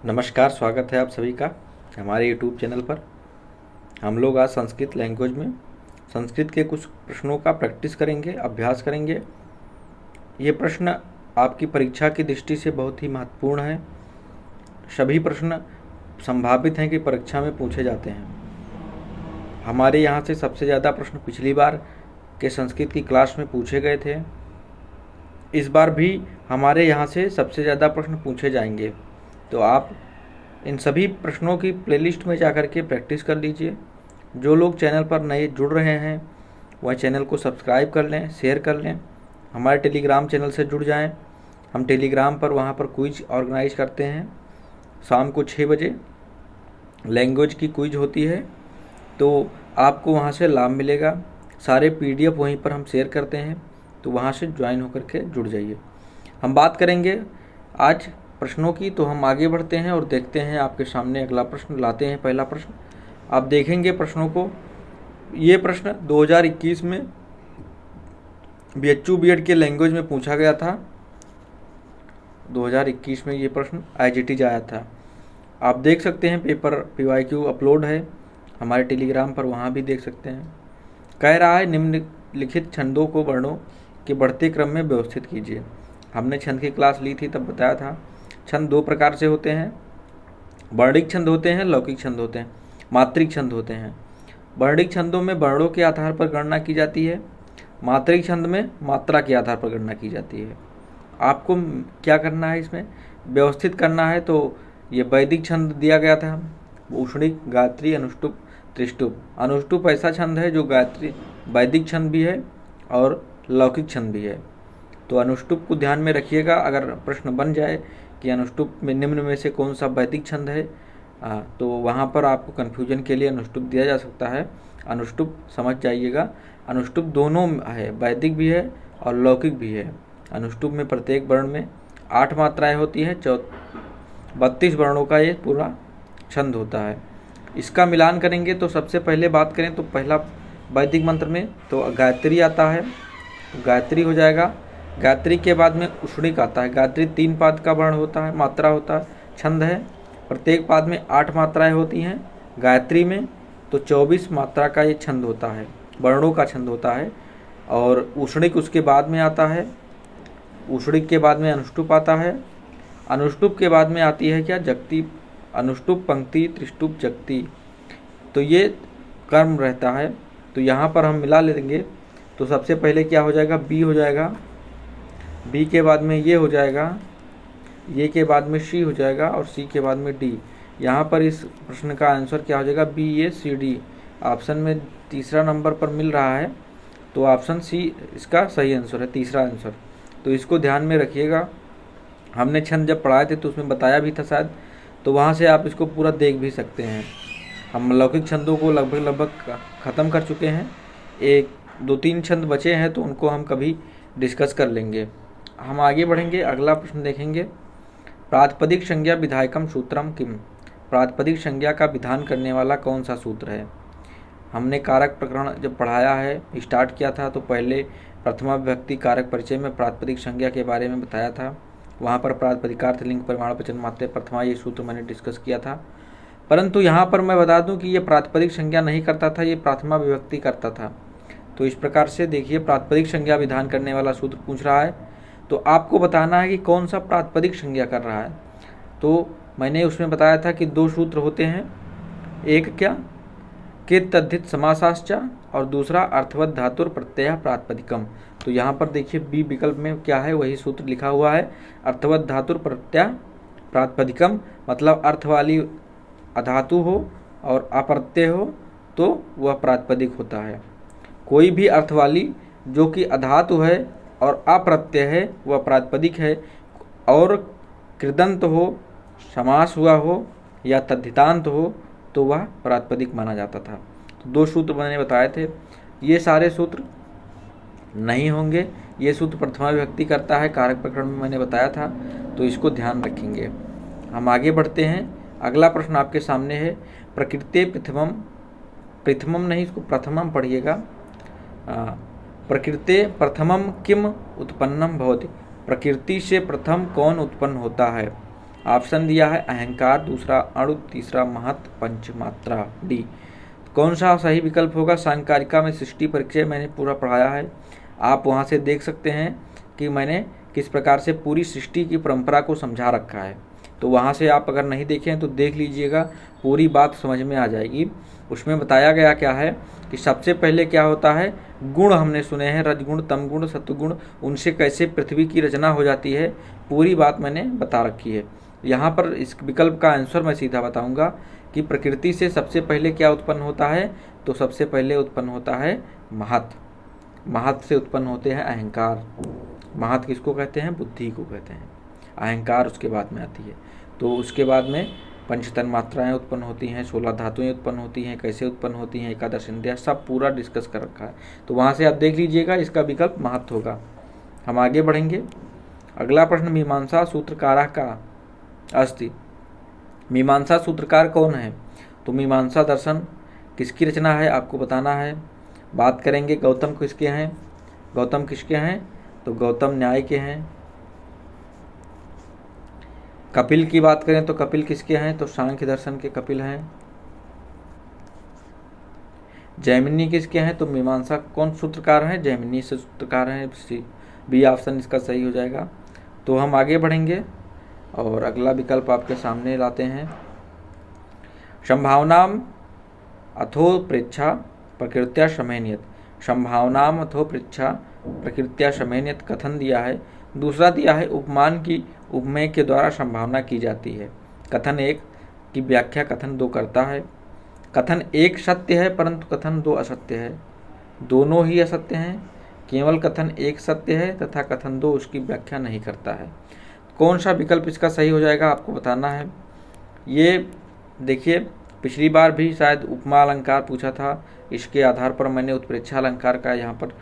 नमस्कार, स्वागत है आप सभी का हमारे YouTube चैनल पर। हम लोग आज संस्कृत लैंग्वेज में संस्कृत के कुछ प्रश्नों का प्रैक्टिस करेंगे, अभ्यास करेंगे। ये प्रश्न आपकी परीक्षा की दृष्टि से बहुत ही महत्वपूर्ण है। सभी प्रश्न संभावित हैं कि परीक्षा में पूछे जाते हैं। हमारे यहाँ से सबसे ज़्यादा प्रश्न पिछली बार के संस्कृत की क्लास में पूछे गए थे। इस बार भी हमारे यहाँ से सबसे ज़्यादा प्रश्न पूछे जाएंगे, तो आप इन सभी प्रश्नों की प्लेलिस्ट में जाकर के प्रैक्टिस कर लीजिए। जो लोग चैनल पर नए जुड़ रहे हैं वह चैनल को सब्सक्राइब कर लें, शेयर कर लें। हमारे टेलीग्राम चैनल से जुड़ जाएं। हम टेलीग्राम पर वहाँ पर क्विज ऑर्गेनाइज करते हैं। शाम को 6 बजे लैंग्वेज की क्विज होती है, तो आपको वहाँ से लाभ मिलेगा। सारे PDF वहीं पर हम शेयर करते हैं, तो वहाँ से ज्वाइन होकर के जुड़ जाइए। हम बात करेंगे आज प्रश्नों की, तो हम आगे बढ़ते हैं और देखते हैं आपके सामने अगला प्रश्न लाते हैं। पहला प्रश्न आप देखेंगे प्रश्नों को। ये प्रश्न 2021 में BHU B.Ed के लैंग्वेज में पूछा गया था। 2021 में ये प्रश्न IGT आया था। आप देख सकते हैं, पेपर PYQ अपलोड है हमारे टेलीग्राम पर, वहाँ भी देख सकते हैं। कह रहा है निम्नलिखित छंदों को वर्णों के बढ़ते क्रम में व्यवस्थित कीजिए। हमने छंद की क्लास ली थी, तब बताया था छंद 2 प्रकार से होते हैं। वर्णिक छंद होते हैं, लौकिक छंद होते हैं, मात्रिक छंद होते हैं। वर्णिक छंदों में वर्णों के आधार पर गणना की जाती है। मात्रिक छंद में मात्रा के आधार पर गणना की जाती है। आपको क्या करना है, इसमें व्यवस्थित करना है। तो ये वैदिक छंद दिया गया था, उष्णिक, गायत्री, अनुष्टुप, त्रिष्टुप। अनुष्टुप ऐसा छंद है जो गायत्री वैदिक छंद भी है और लौकिक छंद भी है। तो अनुष्टुप को ध्यान में रखिएगा। अगर प्रश्न बन जाए कि अनुष्टुप में निम्न में से कौन सा वैदिक छंद है, तो वहाँ पर आपको कन्फ्यूजन के लिए अनुष्टुप दिया जा सकता है। अनुष्टुप समझ जाइएगा। अनुष्टुप दोनों है, वैदिक भी है और लौकिक भी है। अनुष्टुप में प्रत्येक वर्ण में 8 मात्राएँ होती हैं। 32 वर्णों का ये पूरा छंद होता है। इसका मिलान करेंगे तो सबसे पहले बात करें तो पहला वैदिक मंत्र में तो गायत्री आता है, तो गायत्री हो जाएगा। गायत्री के बाद में उष्णिक आता है। गायत्री 3 पाद का वर्ण होता है, मात्रा होता है, छंद है। प्रत्येक पाद में 8 मात्राएं होती हैं। गायत्री में तो 24 मात्रा का ये छंद होता है, वर्णों का छंद होता है। और उष्णिक उसके बाद में आता है। उष्णिक के बाद में अनुष्टुप आता है। अनुष्टुप के बाद में आती है क्या, जगती। अनुष्टुप, पंक्ति, त्रिष्टुप, जगती। तो ये कर्म रहता है। तो यहाँ पर हम मिला लेंगे तो सबसे पहले क्या हो जाएगा, बी हो जाएगा। बी के बाद में ये हो जाएगा, ये के बाद में सी हो जाएगा और सी के बाद में डी। यहाँ पर इस प्रश्न का आंसर क्या हो जाएगा, BACD। ऑप्शन में तीसरा नंबर पर मिल रहा है, तो ऑप्शन सी इसका सही आंसर है, तीसरा आंसर। तो इसको ध्यान में रखिएगा। हमने छंद जब पढ़ाए थे तो उसमें बताया भी था शायद, तो वहाँ से आप इसको पूरा देख भी सकते हैं। हम लौकिक छंदों को लगभग ख़त्म कर चुके हैं। 1-2-3 छंद बचे हैं, तो उनको हम कभी डिस्कस कर लेंगे। हम आगे बढ़ेंगे, अगला प्रश्न देखेंगे। प्रातिपदिक संज्ञा विधायकम सूत्रम किम। प्रातिपदिक संज्ञा का विधान करने वाला कौन सा सूत्र है। हमने कारक प्रकरण जब पढ़ाया है, स्टार्ट किया था, तो पहले प्रथमा विभक्ति कारक परिचय में प्रातिपदिक संज्ञा के बारे में बताया था। वहाँ पर प्रातिपदिकार्थ, लिंग, परिमाण, वचन, मात्रा, प्रथमा, ये सूत्र मैंने डिस्कस किया था। परंतु यहाँ पर मैं बता दूँ कि ये प्रातिपदिक संज्ञा नहीं करता था, ये प्रथमा विभक्ति करता था। तो इस प्रकार से देखिए, प्रातिपदिक संज्ञा विधान करने वाला सूत्र पूछ रहा है, तो आपको बताना है कि कौन सा प्रातिपदिक संज्ञा कर रहा है। तो मैंने उसमें बताया था कि 2 सूत्र होते हैं, एक क्या, कित तद्धित समासाश्च, और दूसरा अर्थवत धातुर प्रत्यय प्रातिपदिकम। तो यहाँ पर देखिए बी विकल्प में क्या है, वही सूत्र लिखा हुआ है, अर्थवत धातुर प्रत्यय प्रातिपदिकम। मतलब अर्थ वाली अधातु हो और अप्रत्यय हो तो वह प्रातिपदिक होता है। कोई भी अर्थ वाली जो कि अधातु है और अप्रत्यय है वह प्रातिपदिक है। और कृदंत हो, समास हुआ हो या तद्धितांत हो तो वह प्रातिपदिक माना जाता था। तो 2 सूत्र मैंने बताए थे। ये सारे सूत्र नहीं होंगे। ये सूत्र प्रथमा विभक्ति करता है, कारक प्रकरण में मैंने बताया था, तो इसको ध्यान रखेंगे। हम आगे बढ़ते हैं। अगला प्रश्न आपके सामने है, प्रकृते प्रथमम, प्रथमम नहीं, इसको प्रथमम पढ़िएगा। प्रकृते प्रथमम किम उत्पन्नम भवति। प्रकृति से प्रथम कौन उत्पन्न होता है। ऑप्शन दिया है अहंकार, दूसरा अणु, तीसरा महत, पंचमात्रा डी। कौन सा सही विकल्प होगा? सांकारिका में सृष्टि परिचय मैंने पूरा पढ़ाया है, आप वहाँ से देख सकते हैं कि मैंने किस प्रकार से पूरी सृष्टि की परंपरा को समझा रखा है। तो वहाँ से आप अगर नहीं देखे हैं तो देख लीजिएगा, पूरी बात समझ में आ जाएगी। उसमें बताया गया क्या है कि सबसे पहले क्या होता है, गुण हमने सुने हैं, रजगुण, तमगुण, सत्वगुण, उनसे कैसे पृथ्वी की रचना हो जाती है, पूरी बात मैंने बता रखी है। यहाँ पर इस विकल्प का आंसर मैं सीधा बताऊंगा कि प्रकृति से सबसे पहले क्या उत्पन्न होता है, तो सबसे पहले उत्पन्न होता है महत। महत से उत्पन्न होते हैं अहंकार। महत किसको कहते हैं? बुद्धि को कहते हैं। अहंकार उसके बाद में आती है। तो उसके बाद में पंचतन मात्राएं उत्पन्न होती हैं, 16 धातुएं उत्पन्न होती हैं, कैसे उत्पन्न होती हैं, एकादश इंद्रिया, सब पूरा डिस्कस कर रखा है। तो वहाँ से आप देख लीजिएगा, इसका विकल्प महत होगा। हम आगे बढ़ेंगे। अगला प्रश्न, मीमांसा सूत्रकार का अस्ति। मीमांसा सूत्रकार कौन है? तो मीमांसा दर्शन किसकी रचना है आपको बताना है। बात करेंगे गौतम किसके हैं, गौतम किसके हैं, तो गौतम न्याय के हैं। कपिल की बात करें तो कपिल किसके हैं, तो सांख्य दर्शन के कपिल हैं। जैमिनी किसके हैं, तो मीमांसा कौन सूत्रकार हैं, जैमिनी से सूत्रकार हैं। बी ऑप्शन इसका सही हो जाएगा। तो हम आगे बढ़ेंगे और अगला विकल्प आपके सामने लाते हैं। संभावनाम अथो प्रेक्षा प्रकृत्या शमैनियत। संभावनाम अथो प्रेक्षा प्रकृत्या शमैनियत कथन दिया है। दूसरा दिया है उपमान की उपमेय के द्वारा संभावना की जाती है। कथन एक की व्याख्या कथन दो करता है। कथन एक सत्य है परंतु कथन दो असत्य है। दोनों ही असत्य हैं, केवल कथन एक सत्य है तथा कथन दो उसकी व्याख्या नहीं करता है। कौन सा विकल्प इसका सही हो जाएगा आपको बताना है। ये देखिए, पिछली बार भी शायद उपमा अलंकार पूछा था, इसके आधार पर मैंने उत्प्रेक्षा अलंकार का यहाँ पर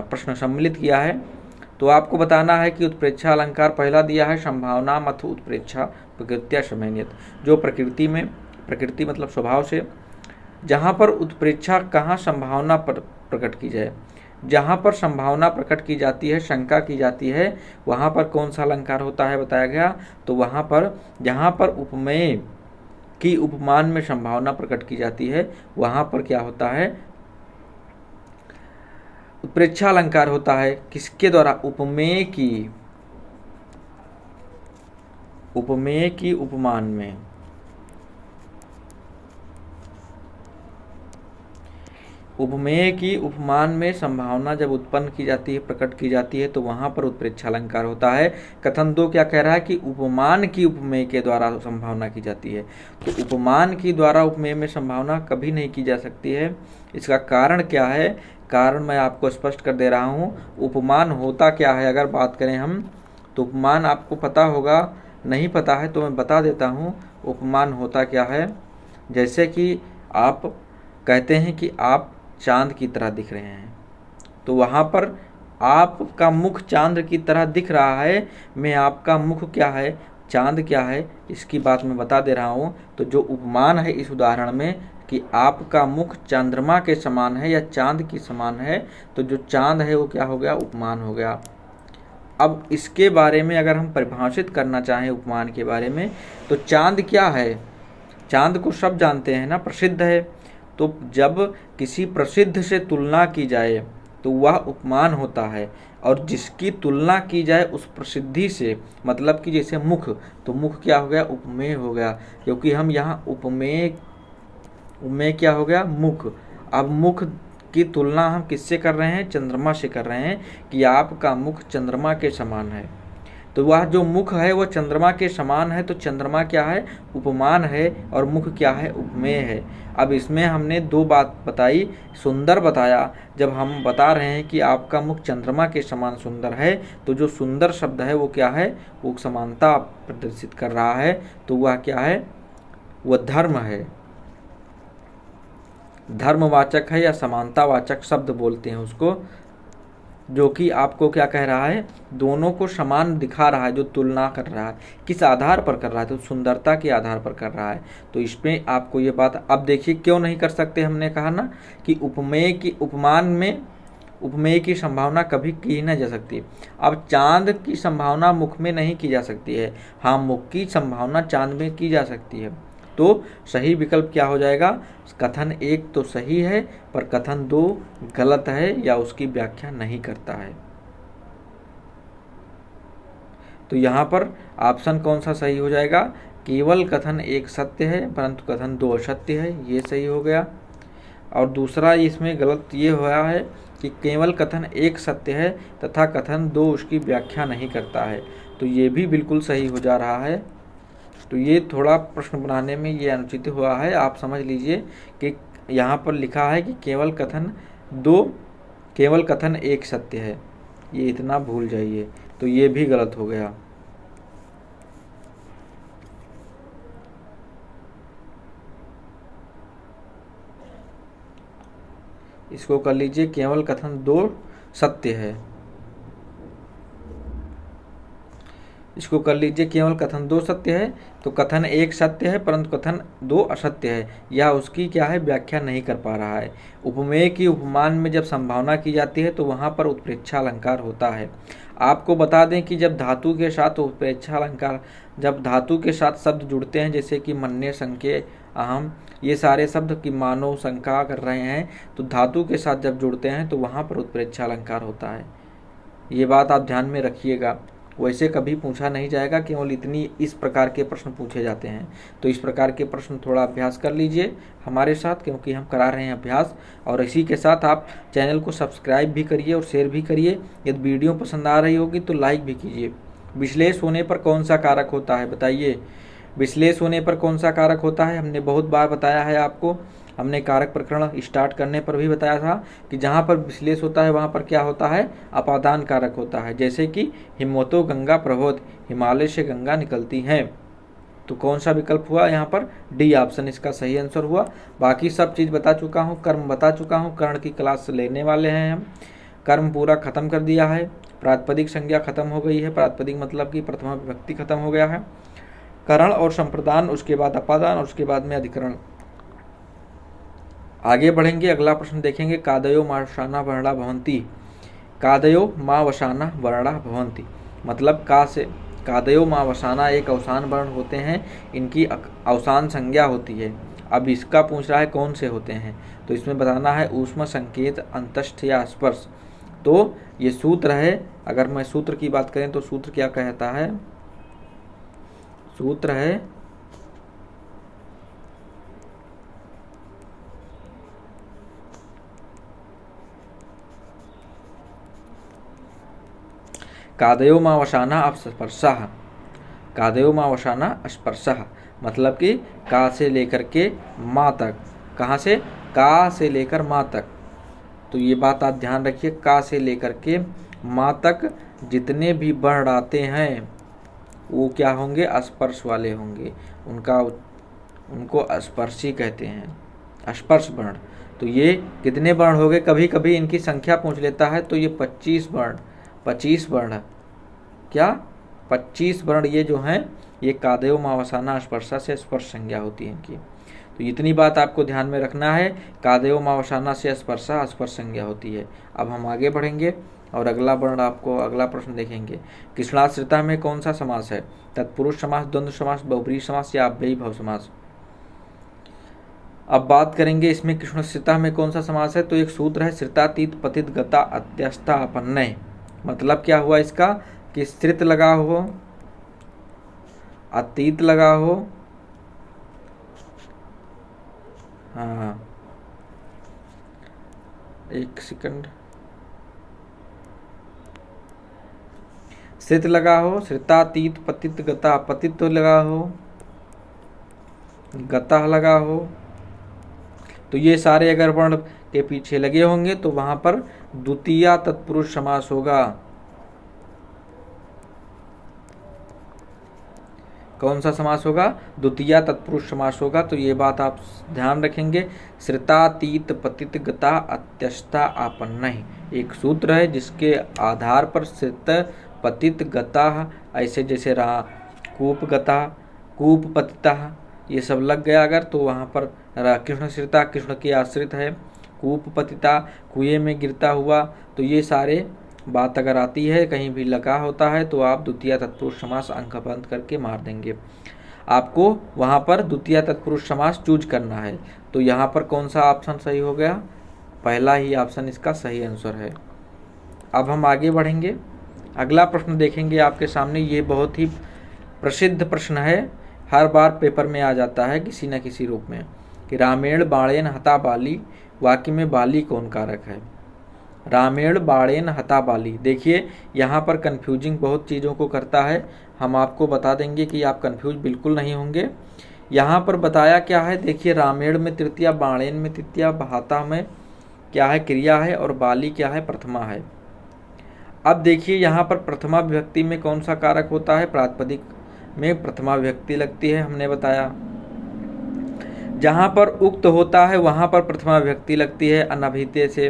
प्रश्न सम्मिलित किया है। तो आपको बताना है कि उत्प्रेक्षा अलंकार पहला दिया है संभावना अथ उत्प्रेक्षा प्रकृत्या शमैनियत। जो प्रकृति में, प्रकृति मतलब स्वभाव से, जहाँ पर उत्प्रेक्षा कहाँ संभावना पर प्रकट की जाए, जहाँ पर संभावना प्रकट की जाती है, शंका की जाती है, वहाँ पर कौन सा अलंकार होता है बताया गया। तो वहाँ पर जहाँ पर उपमेय की उपमान में संभावना प्रकट की जाती है, वहाँ पर क्या होता है, उत्प्रेक्षा अलंकार होता है। किसके द्वारा? उपमेय की उपमान में। उपमेय की उपमान में संभावना जब उत्पन्न की जाती है, प्रकट की जाती है, तो वहां पर उत्प्रेक्षा अलंकार होता है। कथन दो क्या कह रहा है कि उपमान की उपमेय के द्वारा संभावना की जाती है। तो उपमान की द्वारा उपमेय में संभावना कभी नहीं की जा सकती है। इसका कारण क्या है? कारण मैं आपको स्पष्ट कर दे रहा हूँ। उपमान होता क्या है अगर बात करें हम, तो उपमान आपको पता होगा, नहीं पता है तो मैं बता देता हूँ। उपमान होता क्या है, जैसे कि आप कहते हैं कि आप चांद की तरह दिख रहे हैं, तो वहाँ पर आपका मुख चांद की तरह दिख रहा है, मैं आपका मुख क्या है, चांद क्या है, इसकी बात मैं बता दे रहा हूँ। तो जो उपमान है इस उदाहरण में कि आपका मुख चंद्रमा के समान है या चांद की समान है, तो जो चांद है वो क्या हो गया, उपमान हो गया। अब इसके बारे में अगर हम परिभाषित करना चाहें उपमान के बारे में, तो चांद क्या है, चांद को सब जानते हैं ना, प्रसिद्ध है। तो जब किसी प्रसिद्ध से तुलना की जाए तो वह उपमान होता है, और जिसकी तुलना की जाए उस प्रसिद्धि से, मतलब कि जैसे मुख, तो मुख क्या हो गया, उपमेय हो गया। क्योंकि हम यहाँ उपमेय क्या हो गया, मुख। अब मुख की तुलना हम किससे कर रहे हैं, चंद्रमा से कर रहे हैं कि आपका मुख चंद्रमा के समान है। तो वह जो मुख है वो चंद्रमा के समान है, तो चंद्रमा क्या है, उपमान है, और मुख क्या है, उपमेय है। अब इसमें हमने दो बात बताई, सुंदर बताया। जब हम बता रहे हैं कि आपका मुख चंद्रमा के समान सुंदर है, तो जो सुंदर शब्द है वो क्या है, वो समानता प्रदर्शित कर रहा है। तो वह क्या है, वह धर्म है, धर्मवाचक है या समानतावाचक शब्द बोलते हैं उसको, जो कि आपको क्या कह रहा है, दोनों को समान दिखा रहा है। जो तुलना कर रहा है किस आधार पर कर रहा है, तो सुंदरता के आधार पर कर रहा है। तो इसमें आपको ये बात, अब देखिए क्यों नहीं कर सकते, हमने कहा ना कि उपमेय की उपमान में उपमेय की संभावना कभी की न जा सकती। अब चांद की संभावना मुख में नहीं की जा सकती है, हाँ मुख की संभावना चांद में की जा सकती है। तो सही विकल्प क्या हो जाएगा? कथन 1 तो सही है पर कथन 2 गलत है या उसकी व्याख्या नहीं करता है। तो यहाँ पर ऑप्शन कौन सा सही हो जाएगा? केवल कथन 1 सत्य है परंतु कथन 2 असत्य है, ये सही हो गया। और दूसरा इसमें गलत ये हुआ है कि केवल कथन 1 सत्य है तथा कथन 2 उसकी व्याख्या नहीं करता है, तो ये भी बिल्कुल सही हो जा रहा है। तो ये थोड़ा प्रश्न बनाने में ये अनुचित हुआ है, आप समझ लीजिए कि यहाँ पर लिखा है कि केवल कथन 1 सत्य है, ये इतना भूल जाइए, तो ये भी गलत हो गया। इसको कर लीजिए केवल कथन 2 सत्य है, इसको कर लीजिए केवल कथन 2 सत्य है, तो कथन 1 सत्य है परंतु कथन 2 असत्य है, या उसकी क्या है व्याख्या नहीं कर पा रहा है। उपमेय की उपमान में जब संभावना की जाती है तो वहाँ पर उत्प्रेक्षा अलंकार होता है। आपको बता दें कि जब धातु के साथ उत्प्रेक्षा अलंकार, जब धातु के साथ शब्द जुड़ते हैं जैसे कि मन्य, संज्ञे, अहम, ये सारे शब्द की मानो शंका कर रहे हैं, तो धातु के साथ जब जुड़ते हैं तो वहाँ पर उत्प्रेक्षा अलंकार होता है। ये बात आप ध्यान में रखिएगा, वैसे कभी पूछा नहीं जाएगा, केवल इतनी इस प्रकार के प्रश्न पूछे जाते हैं। तो इस प्रकार के प्रश्न थोड़ा अभ्यास कर लीजिए हमारे साथ, क्योंकि हम करा रहे हैं अभ्यास। और इसी के साथ आप चैनल को सब्सक्राइब भी करिए और शेयर भी करिए। यदि वीडियो पसंद आ रही होगी तो लाइक भी कीजिए। विश्लेष होने पर कौन सा कारक होता है बताइए? विश्लेष होने पर कौन सा कारक होता है? हमने बहुत बार बताया है आपको, हमने कारक प्रकरण स्टार्ट करने पर भी बताया था कि जहाँ पर विश्लेष होता है वहाँ पर क्या होता है? अपादान कारक होता है। जैसे कि हिमवतो गंगा प्रभोत, हिमालय से गंगा निकलती हैं। तो कौन सा विकल्प हुआ यहाँ पर? डी ऑप्शन इसका सही आंसर हुआ। बाकी सब चीज़ बता चुका हूँ, कर्म बता चुका हूँ, कर्ण की क्लास लेने वाले हैं हम। कर्म पूरा खत्म कर दिया है, प्रातिपदिक संज्ञा खत्म हो गई है, प्रातिपदिक मतलब कि प्रथमा विभक्ति खत्म हो गया है, करण और संप्रदान, उसके बाद अपादान और उसके बाद में अधिकरण। आगे बढ़ेंगे, अगला प्रश्न देखेंगे। कादयो मा वसाना वर्णा भवंती, कादयो मा वसाना वर्णा भवंती मतलब का से कादयो मा वसाना एक अवसान वर्ण होते हैं, इनकी अवसान संज्ञा होती है। अब इसका पूछ रहा है कौन से होते हैं, तो इसमें बताना है ऊष्म, संकेत, अंतस्थ या स्पर्श। तो ये सूत्र है, अगर मैं सूत्र की बात करें तो सूत्र क्या कहता है? सूत्र है कादयो मा वसाना स्पर्शः, कादयो मा वसाना स्पर्शः मतलब कि का से लेकर के माँ तक। कहाँ से? का से लेकर माँ तक। तो ये बात आप ध्यान रखिए, का से लेकर के माँ तक जितने भी वर्ण आते हैं वो क्या होंगे? स्पर्श वाले होंगे, उनको स्पर्शी कहते हैं, स्पर्श वर्ण। तो ये कितने वर्ण हो गए? कभी कभी इनकी संख्या पूछ लेता है तो ये 25 वर्ण, 25 वर्ण, क्या 25 वर्ण ये जो हैं ये कादयो मा वसाना स्पर्शा से स्पर्श संज्ञा होती है इनकी। तो इतनी बात आपको ध्यान में रखना है, कादयो मा वसाना से स्पर्शा स्पर्श संज्ञा होती है। अब हम आगे बढ़ेंगे और अगला वर्ण आपको अगला प्रश्न देखेंगे। कृष्णाश्रिता में कौन सा समास है? तत्पुरुष समास, द्वंद्व समास, बहुब्रीहि समास या अव्ययीभाव समास? अब बात करेंगे इसमें कृष्णाश्रिता में कौन सा समास है। तो एक सूत्र है श्रितातीत पतित गता अत्यस्ता अपन्नय, मतलब क्या हुआ इसका कि श्रित लगा हो, अतीत लगा हो, हाँ एक सेकंड, श्रित लगा हो, श्रितातीत पतित गता, पतित तो लगा हो, गता लगा हो, तो ये सारे अगर वर्ण के पीछे लगे होंगे तो वहां पर द्वितीया तत्पुरुष समास होगा। कौन सा समास होगा? द्वितीया तत्पुरुष समास होगा। तो ये बात आप ध्यान रखेंगे। श्रितातीत पतित गता अत्यस्ता आपन्नः एक सूत्र है जिसके आधार पर श्रित पतित गता ऐसे जैसे रहा कूप गता, कूप पतिता, ये सब लग गया अगर तो वहाँ पर कृष्ण श्रिता कृष्ण की आश्रित है, कूप पतिता, कुएं में गिरता हुआ। तो ये सारे बात अगर आती है, कहीं भी लगा होता है, तो आप द्वितीय तत्पुरुष समास अंक बंद करके मार देंगे। आपको वहाँ पर द्वितीय तत्पुरुष समास चूज करना है। तो यहाँ पर कौन सा ऑप्शन सही हो गया? पहला ही ऑप्शन इसका सही आंसर है। अब हम आगे बढ़ेंगे, अगला प्रश्न देखेंगे आपके सामने। ये बहुत ही प्रसिद्ध प्रश्न है, हर बार पेपर में आ जाता है किसी न किसी रूप में, कि रामेण बाणेन हता बाली, वाक्य में बाली कौन कारक है? रामेण बाणेन हता बाली। देखिए यहाँ पर कन्फ्यूजिंग बहुत चीज़ों को करता है, हम आपको बता देंगे कि आप कन्फ्यूज बिल्कुल नहीं होंगे। यहाँ पर बताया क्या है, देखिए रामेण में तृतीया, बाणेन में तृतीया, हता में क्या है? क्रिया है, और बाली क्या है? प्रथमा है। अब देखिए यहाँ पर प्रथमा विभक्ति में कौन सा कारक होता है? प्रातिपदिक में प्रथमा विभक्ति लगती है, हमने बताया। जहाँ पर उक्त होता है वहाँ पर प्रथमा विभक्ति लगती है अनभिहिते से,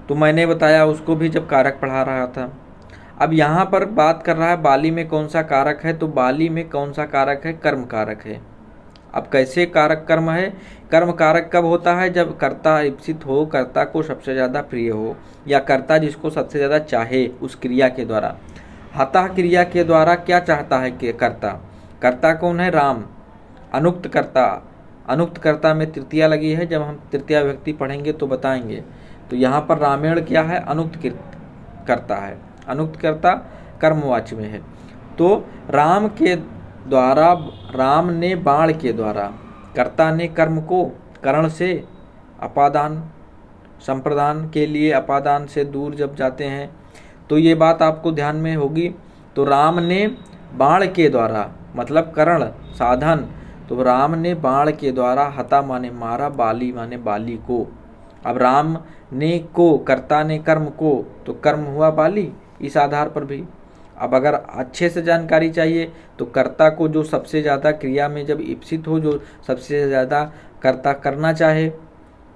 तो मैंने बताया उसको भी जब कारक पढ़ा रहा था। अब यहाँ पर बात कर रहा है बाली में कौन सा कारक है, तो बाली में कौन सा कारक है? कर्म कारक है। अब कैसे कारक कर्म है? कर्म कारक कब होता है? जब कर्ता इप्सित हो, कर्ता को सबसे ज़्यादा प्रिय हो, या कर्ता जिसको सबसे ज़्यादा चाहे उस क्रिया के द्वारा। हता क्रिया के द्वारा क्या चाहता है कि कर्ता? कर्ता कौन है? राम। अनुक्त कर्ता, अनुक्त कर्ता में तृतीया लगी है, जब हम तृतीया विभक्ति पढ़ेंगे तो बताएंगे। तो यहाँ पर रामेण क्या है? अनुक्त कर्ता है, अनुक्त कर्ता कर्मवाच्य में है। तो राम के द्वारा, राम ने बाण के द्वारा, कर्ता ने कर्म को करण से अपादान संप्रदान के लिए अपादान से दूर जब जाते हैं, तो ये बात आपको ध्यान में होगी। तो राम ने बाण के द्वारा मतलब करण साधन, तो राम ने बाण के द्वारा, हता माने मारा, बाली माने बाली को। अब राम ने को, कर्ता ने कर्म को, तो कर्म हुआ बाली इस आधार पर भी। अब अगर अच्छे से जानकारी चाहिए तो कर्ता को जो सबसे ज़्यादा क्रिया में जब इप्सित हो, जो सबसे ज़्यादा कर्ता करना चाहे,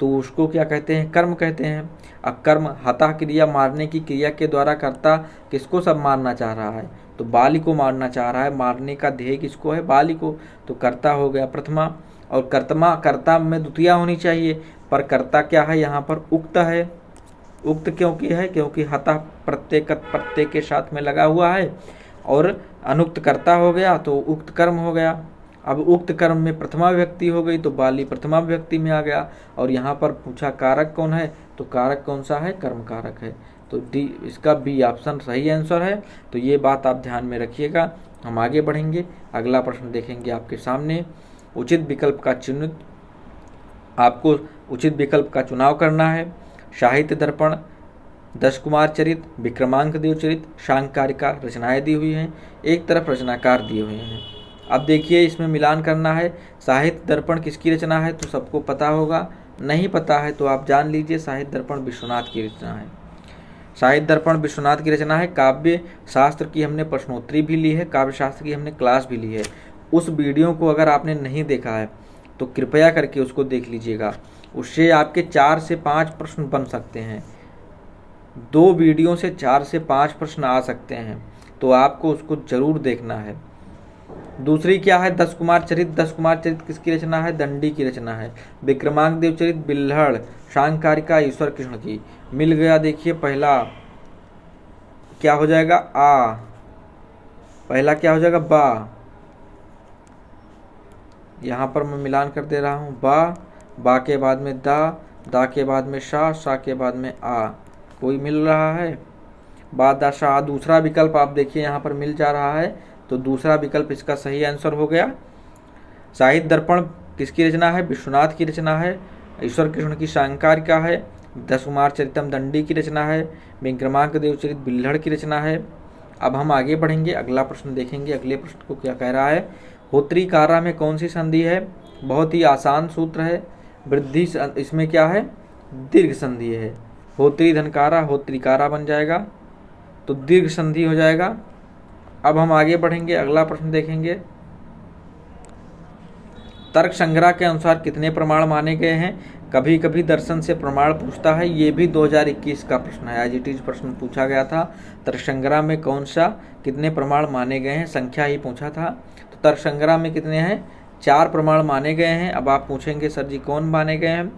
तो उसको क्या कहते हैं? कर्म कहते हैं। अब कर्म, हता क्रिया मारने की क्रिया के द्वारा कर्ता किसको सब मारना चाह रहा है? तो बाली को मारना चाह रहा है। मारने का ध्येय किसको है? बाली को। तो कर्ता हो गया प्रथमा, और कर्ता में द्वितीया होनी चाहिए, पर कर्ता क्या है? यहाँ पर उक्त है। उक्त क्योंकि है? क्योंकि हता प्रत्यय के साथ में लगा हुआ है, और अनुक्त कर्ता हो गया तो उक्त कर्म हो गया। अब उक्त कर्म में प्रथमा विभक्ति हो गई तो बाली प्रथमा विभक्ति में आ गया। और यहाँ पर पूछा कारक कौन है, तो कारक कौन सा है? कर्म कारक है। तो डी, इसका बी ऑप्शन सही आंसर है। तो ये बात आप ध्यान में रखिएगा। हम आगे बढ़ेंगे, अगला प्रश्न देखेंगे आपके सामने। उचित विकल्प का चुनित, आपको उचित विकल्प का चुनाव करना है। साहित्य दर्पण, दश कुमार चरित, विक्रमांक देव चरित, शांकारिका रचनाएं दी हुई हैं, एक तरफ रचनाकार दिए हुए हैं। अब देखिए इसमें मिलान करना है। साहित्य दर्पण किसकी रचना है? तो सबको पता होगा, नहीं पता है तो आप जान लीजिए, साहित्य दर्पण विश्वनाथ की रचना है। साहित्य दर्पण विश्वनाथ की रचना है। काव्य शास्त्र की हमने प्रश्नोत्तरी भी ली है, काव्य शास्त्र की हमने क्लास भी ली है। उस वीडियो को अगर आपने नहीं देखा है तो कृपया करके उसको देख लीजिएगा, उससे आपके 4 से 5 प्रश्न बन सकते हैं। 2 वीडियो से 4 से 5 प्रश्न आ सकते हैं, तो आपको उसको जरूर देखना है। दूसरी क्या है? दश कुमार चरित। दश कुमार चरित किसकी रचना है? दंडी की रचना है। विक्रमांक देव चरित बिल्हड़, शांकारिका ईश्वर कृष्ण की। मिल गया। देखिए पहला क्या हो जाएगा? आ, पहला क्या हो जाएगा? बा। यहाँ पर मैं मिलान कर दे रहा हूँ। बा के बाद में दा के बाद में सा के बाद में आ। कोई मिल रहा है? बा दा सा। दूसरा विकल्प आप देखिए यहाँ पर मिल जा रहा है, तो दूसरा विकल्प इसका सही आंसर हो गया। साहित्य दर्पण किसकी रचना है? विश्वनाथ की रचना है। ईश्वर कृष्ण की शांकारिका है। दश कुमार चरितम दंडी की रचना है। विक्रमांक देव चरित बिल्हड़ की रचना है। अब हम आगे बढ़ेंगे, अगला प्रश्न देखेंगे। अगले प्रश्न को क्या कह रहा है? होत्री कारा में कौन सी संधि है? बहुत ही आसान सूत्र है। वृद्धि, इसमें क्या है? दीर्घ संधि है। होत्री धनकारा, होत्रिकारा बन जाएगा, तो दीर्घ संधि हो जाएगा। अब हम आगे बढ़ेंगे, अगला प्रश्न देखेंगे। तर्क संग्रह के अनुसार कितने प्रमाण माने गए हैं? कभी कभी दर्शन से प्रमाण पूछता है, ये भी 2021 का प्रश्न है, एज इट इज प्रश्न पूछा गया था। तर्क संग्रह में कौन सा कितने प्रमाण माने गए हैं, संख्या ही पूछा था। तो तर्क संग्रह में कितने हैं? 4 प्रमाण माने गए हैं। अब आप पूछेंगे सर जी कौन माने गए हैं,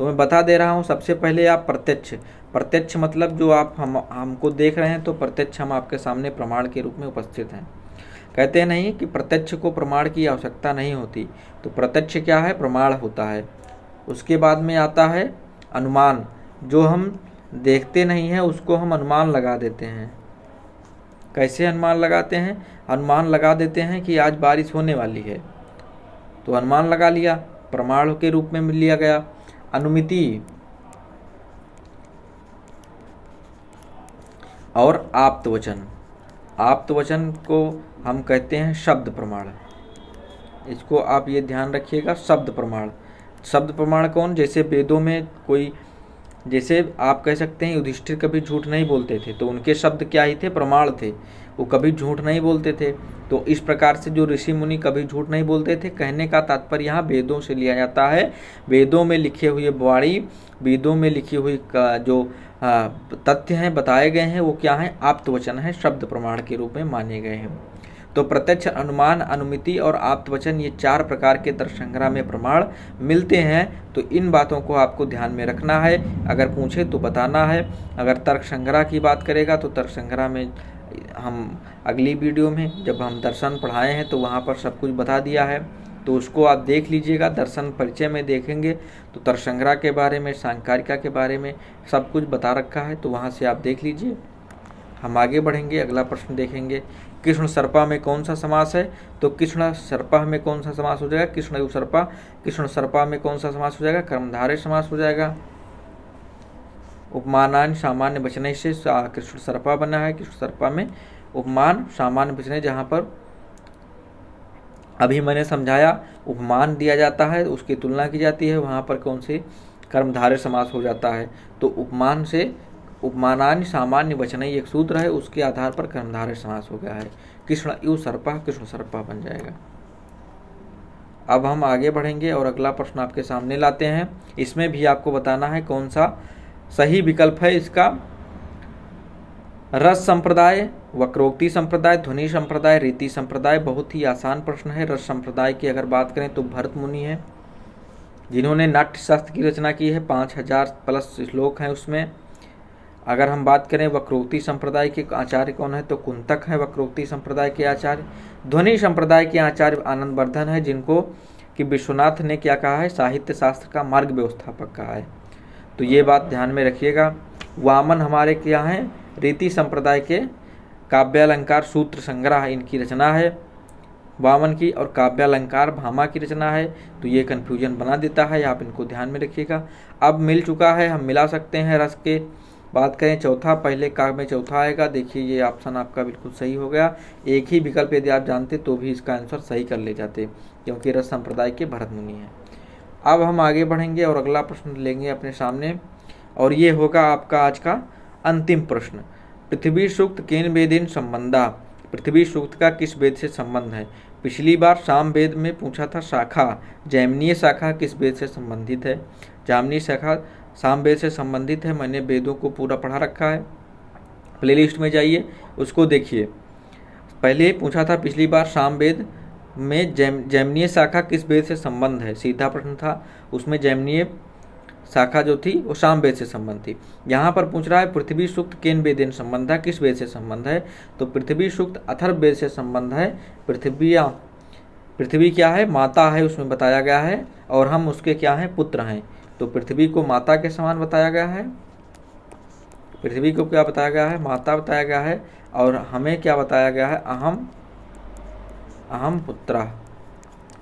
तो मैं बता दे रहा हूँ। सबसे पहले आप प्रत्यक्ष मतलब जो आप हमको देख रहे हैं, तो प्रत्यक्ष हम आपके सामने प्रमाण के रूप में उपस्थित हैं। कहते नहीं कि प्रत्यक्ष को प्रमाण की आवश्यकता नहीं होती, तो प्रत्यक्ष क्या है, प्रमाण होता है। उसके बाद में आता है अनुमान, जो हम देखते नहीं हैं उसको हम अनुमान लगा देते हैं। कैसे अनुमान लगाते हैं? अनुमान लगा देते हैं कि आज बारिश होने वाली है, तो अनुमान लगा लिया, प्रमाण के रूप में लिया गया। अनुमिति और आप्तवचन, आप्तवचन को हम कहते हैं शब्द प्रमाण। इसको आप ये ध्यान रखिएगा, शब्द प्रमाण। शब्द प्रमाण कौन? जैसे वेदों में कोई, जैसे आप कह सकते हैं युधिष्ठिर कभी झूठ नहीं बोलते थे, तो उनके शब्द क्या ही थे, प्रमाण थे, वो कभी झूठ नहीं बोलते थे। तो इस प्रकार से जो ऋषि मुनि कभी झूठ नहीं बोलते थे, कहने का तात्पर्य यहाँ वेदों से लिया जाता है। वेदों में लिखे हुए वाणी, वेदों में लिखी हुई जो तथ्य हैं, बताए गए हैं, वो क्या हैं, आप्तवचन है, शब्द प्रमाण के रूप में माने गए हैं। तो प्रत्यक्ष, अनुमान, अनुमिति और आप्तवचन, ये 4 प्रकार के तर्क संग्रह में प्रमाण मिलते हैं। तो इन बातों को आपको ध्यान में रखना है, अगर पूछे तो बताना है। अगर तर्क संग्रह की बात करेगा तो तर्क संग्रह में हम अगली वीडियो में जब हम दर्शन पढ़ाए हैं तो वहाँ पर सब कुछ बता दिया है, तो उसको आप देख लीजिएगा। दर्शन परिचय में देखेंगे तो तर्क संग्रह के बारे में, सांकारिका के बारे में सब कुछ बता रखा है, तो वहाँ से आप देख लीजिए। हम आगे बढ़ेंगे, अगला प्रश्न देखेंगे। कृष्ण सर्पा में कौन सा समास है? तो कृष्ण सर्पा में कौन सा समास हो जाएगा? कृष्ण सर्पा, कृष्ण सर्पा में कौन सा समास हो जाएगा? कर्मधारय समास हो जाएगा। उपमानान सामान्य वचन से कृष्ण सर्पा बना है। कृष्ण सर्पा में उपमान सामान्य वचन, जहाँ पर अभी मैंने समझाया उपमान दिया जाता है, उसकी तुलना की जाती है, वहाँ पर कौन से कर्मधारय समास हो जाता है। तो उपमान से उपमानान सामान्य वचन एक सूत्र है, उसके आधार पर कर्मधारय समास हो गया है। कृष्ण यु सर्पा, कृष्ण सर्पा बन जाएगा। अब हम आगे बढ़ेंगे और अगला प्रश्न आपके सामने लाते हैं। इसमें भी आपको बताना है कौन सा सही विकल्प है इसका। रस संप्रदाय, वक्रोक्ति संप्रदाय, ध्वनि संप्रदाय, रीति संप्रदाय। बहुत ही आसान प्रश्न है। रस संप्रदाय की अगर बात करें तो भरत मुनि है, जिन्होंने नाट्य शास्त्र की रचना की है, 5000 प्लस श्लोक हैं उसमें। अगर हम बात करें वक्रोक्ति संप्रदाय के आचार्य कौन है, तो कुंतक है वक्रोक्ति संप्रदाय के आचार्य। ध्वनि संप्रदाय के आचार्य आनंदवर्धन है, जिनको कि विश्वनाथ ने क्या कहा है, साहित्य शास्त्र का मार्ग व्यवस्थापक कहा है। तो ये बात ध्यान में रखिएगा। वामन हमारे क्या हैं, रीति संप्रदाय के काव्यालंकार सूत्र संग्रह इनकी रचना है वामन की, और काव्यालंकार भामा की रचना है। तो ये कन्फ्यूजन बना देता है, आप इनको ध्यान में रखिएगा। अब मिल चुका है, हम मिला सकते हैं रस के। बात करें चौथा, पहले काव्य में चौथा आएगा। देखिए ये ऑप्शन आपका बिल्कुल सही हो गया। एक ही विकल्प यदि आप जानते तो भी इसका आंसर सही कर ले जाते, क्योंकि रस संप्रदाय के भरत मुनि हैं। अब हम आगे बढ़ेंगे और अगला प्रश्न लेंगे अपने सामने, और ये होगा आपका आज का अंतिम प्रश्न। पृथ्वी सूक्त केन वेदेन संबंधा, पृथ्वी सूक्त का किस वेद से संबंध है? पिछली बार साम वेद में पूछा था शाखा, जैमिनीय शाखा किस वेद से संबंधित है? जैमिनीय शाखा साम वेद से संबंधित है। मैंने वेदों को पूरा पढ़ा रखा है, प्लेलिस्ट में जाइए उसको देखिए। पहले पूछा था पिछली बार साम वेद में जैमिनीय शाखा किस वेद से संबंध है, सीधा प्रश्न था। उसमें जैमिनीय शाखा जो थी वो साम वेद से संबंध थी। यहाँ पर पूछ रहा है पृथ्वी सूक्त केन वेदेन संबंध है, किस वेद से संबंध है? तो पृथ्वी सूक्त अथर्व वेद से संबंध है। पृथ्वी क्या है, माता है, उसमें बताया गया है, और हम उसके क्या हैं, पुत्र हैं। तो पृथ्वी को माता के समान बताया गया है। पृथ्वी को क्या बताया गया है, माता बताया गया है, और हमें क्या बताया गया है, अहम पुत्र,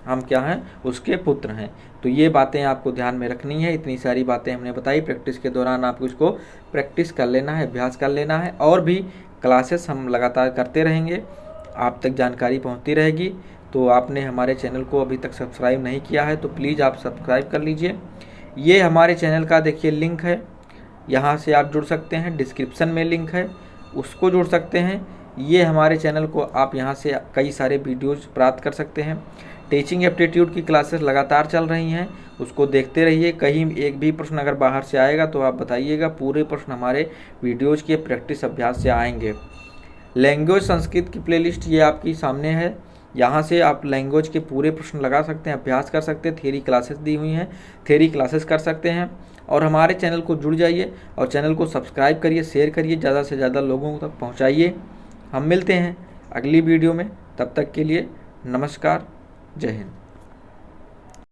हम क्या हैं, उसके पुत्र हैं। तो ये बातें आपको ध्यान में रखनी है। इतनी सारी बातें हमने बताई, प्रैक्टिस के दौरान आपको इसको प्रैक्टिस कर लेना है, अभ्यास कर लेना है, और भी क्लासेस हम लगातार करते रहेंगे, आप तक जानकारी पहुंचती रहेगी। तो आपने हमारे चैनल को अभी तक सब्सक्राइब नहीं किया है तो प्लीज़ आप सब्सक्राइब कर लीजिए। ये हमारे चैनल का देखिए लिंक है, यहाँ से आप जुड़ सकते हैं। डिस्क्रिप्शन में लिंक है, उसको जुड़ सकते हैं। ये हमारे चैनल को आप यहाँ से कई सारे वीडियोज़ प्राप्त कर सकते हैं। टीचिंग एप्टीट्यूड की क्लासेस लगातार चल रही हैं, उसको देखते रहिए। कहीं एक भी प्रश्न अगर बाहर से आएगा तो आप बताइएगा, पूरे प्रश्न हमारे वीडियोज़ के प्रैक्टिस अभ्यास से आएंगे। लैंग्वेज संस्कृत की प्लेलिस्ट ये आपकी सामने है, यहाँ से आप लैंग्वेज के पूरे प्रश्न लगा सकते हैं, अभ्यास कर सकते हैं, थ्योरी क्लासेस दी हुई हैं, थ्योरी क्लासेस कर सकते हैं। और हमारे चैनल को जुड़ जाइए और चैनल को सब्सक्राइब करिए, शेयर करिए, ज़्यादा से ज़्यादा लोगों तक पहुँचाइए। हम मिलते हैं अगली वीडियो में, तब तक के लिए नमस्कार, जय हिंद।